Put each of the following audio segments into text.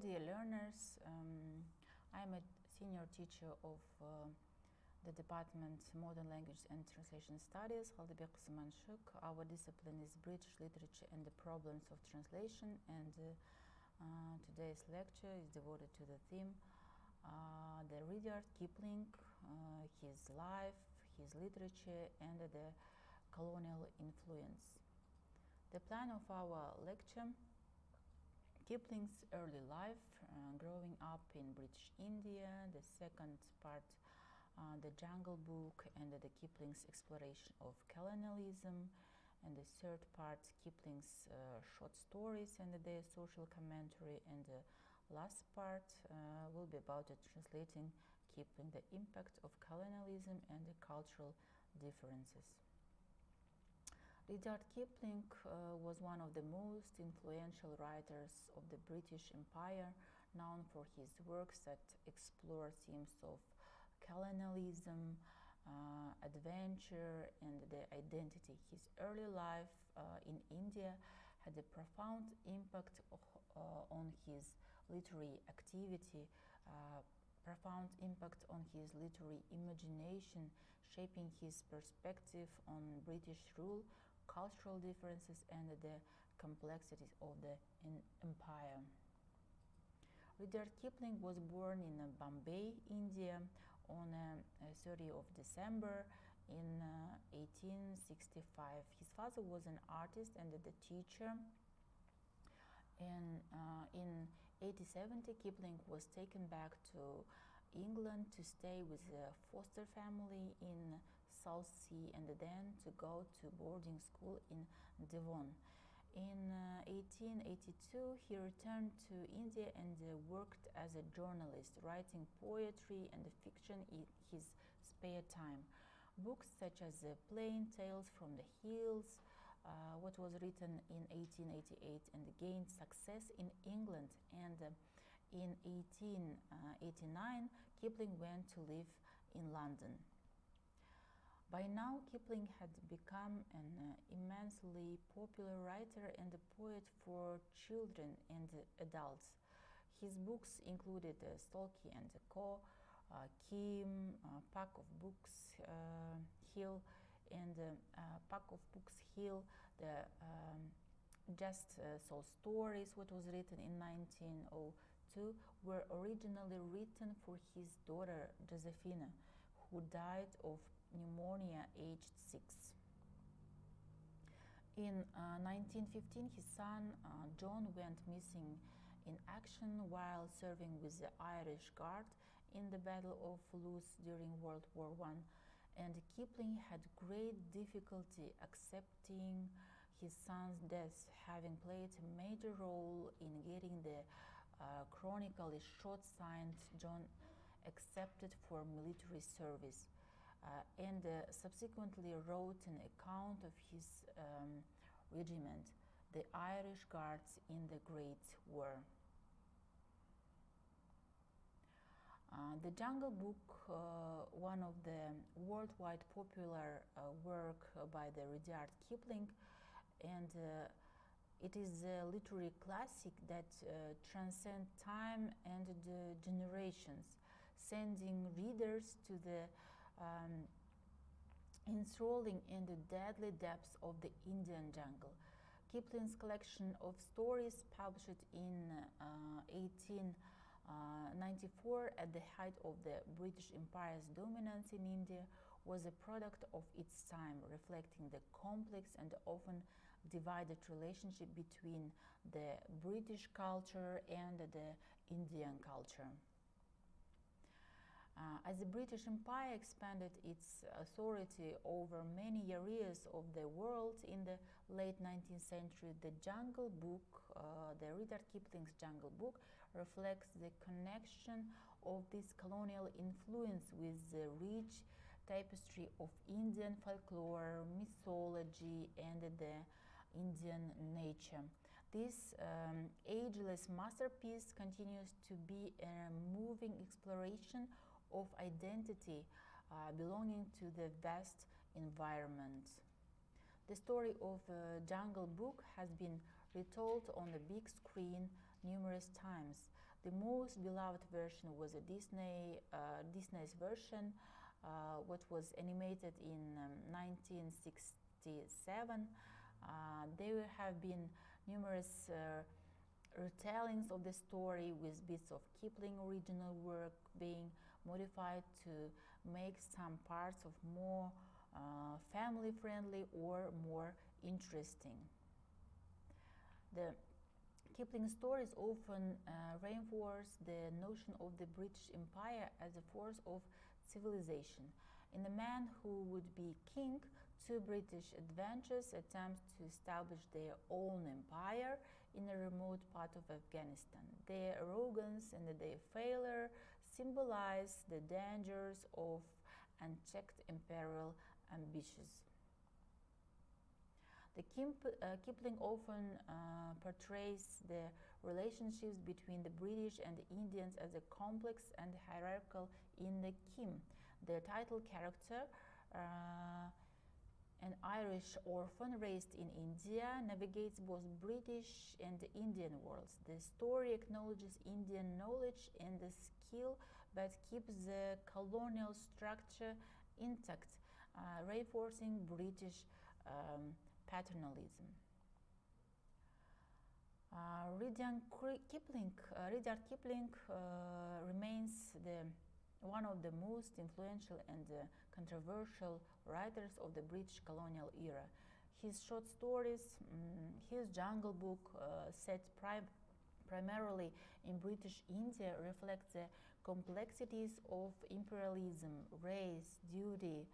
dear learners, I'm a senior teacher of the Department Modern Language and Translation Studies, Kaldybekkyzy. Our discipline is British Literature and the Problems of Translation, and today's lecture is devoted to the theme the Rudyard Kipling, his life, his literature, and the colonial influence. The plan of our lecture: Kipling's early life, growing up in British India. The second part, the Jungle Book and the Kipling's exploration of colonialism. And the third part, Kipling's short stories and their social commentary. And the last part will be about translating Kipling, the impact of colonialism and the cultural differences. Rudyard Kipling was one of the most influential writers of the British Empire, known for his works that explore themes of colonialism, adventure, and the identity. His early life in India had a profound impact on his literary activity, profound impact on his literary imagination, shaping his perspective on British rule, cultural differences, and the complexities of the empire. Rudyard Kipling was born in Bombay, India, on 30th of December in 1865. His father was an artist and the teacher. And in 1870, Kipling was taken back to England to stay with a foster family in South Sea and then to go to boarding school in Devon. In 1882, he returned to India and worked as a journalist, writing poetry and fiction in his spare time. Books such as Plain Tales from the Hills, what was written in 1888 and gained success in England, and in 1889 Kipling went to live in London. By now, Kipling had become an immensely popular writer and a poet for children and adults. His books included Stalky and Co., Kim, Pack of Books Hill, and Pack of Books Hill, the Just So Stories, what was written in 1902, were originally written for his daughter Josephina, who died of pneumonia aged 6. In 1915, his son John went missing in action while serving with the Irish Guard in the Battle of Loos during World War I, and Kipling had great difficulty accepting his son's death, having played a major role in getting the chronically short signed John accepted for military service, and subsequently wrote an account of his regiment, the Irish Guards in the Great War. The Jungle Book, one of the worldwide popular work by the Rudyard Kipling, and it is a literary classic that transcends time and generations, sending readers to the enthralling and the deadly depths of the Indian jungle. Kipling's collection of stories, published in 1894 at the height of the British Empire's dominance in India, was a product of its time, reflecting the complex and often divided relationship between the British culture and the Indian culture. As the British Empire expanded its authority over many areas of the world in the late 19th century, the Jungle Book, the Rudyard Kipling's Jungle Book, reflects the connection of this colonial influence with the rich tapestry of Indian folklore, mythology, and the Indian nature. This ageless masterpiece continues to be a moving exploration of identity belonging to the vast environment. The story of Jungle Book has been retold on the big screen numerous times. The most beloved version was a Disney's version, which was animated in 1967. There have been numerous retellings of the story, with bits of Kipling original work being modified to make some parts of more family-friendly or more interesting. The Kipling stories often reinforce the notion of the British Empire as a force of civilization. In The Man Who Would Be King, two British adventurers attempt to establish their own empire in a remote part of Afghanistan. Their arrogance and their failure symbolize the dangers of unchecked imperial ambitions. The Kipling often portrays the relationships between the British and the Indians as a complex and hierarchical in the Kim. The title character, an Irish orphan raised in India, navigates both British and Indian worlds. The story acknowledges Indian knowledge and the skill, but keeps the colonial structure intact, reinforcing British paternalism. Rudyard Kipling remains one of the most influential and controversial writers of the British colonial era. His short stories, his Jungle Book, set primarily in British India, reflect the complexities of imperialism, race, duty,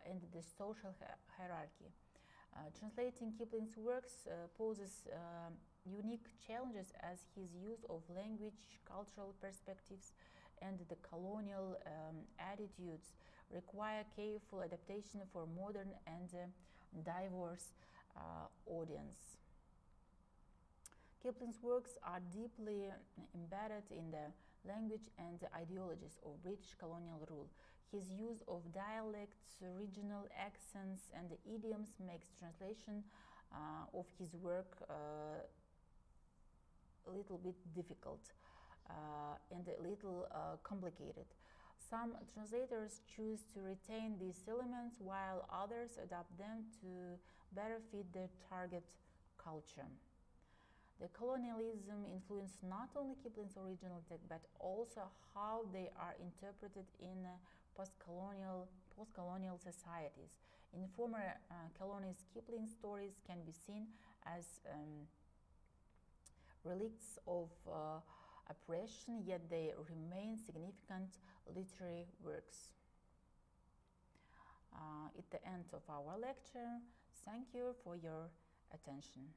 and the social hierarchy. Translating Kipling's works poses unique challenges, as his use of language, cultural perspectives, and the colonial attitudes require careful adaptation for modern and diverse audience. Kipling's works are deeply embedded in the language and the ideologies of British colonial rule. His use of dialects, regional accents, and idioms makes translation of his work a little bit difficult and a little complicated. Some translators choose to retain these elements, while others adapt them to better fit their target culture. The colonialism influenced not only Kipling's original text, but also how they are interpreted in post-colonial societies. In former colonies, Kipling's stories can be seen as relicts of oppression, yet they remain significant literary works. At the end of our lecture, thank you for your attention.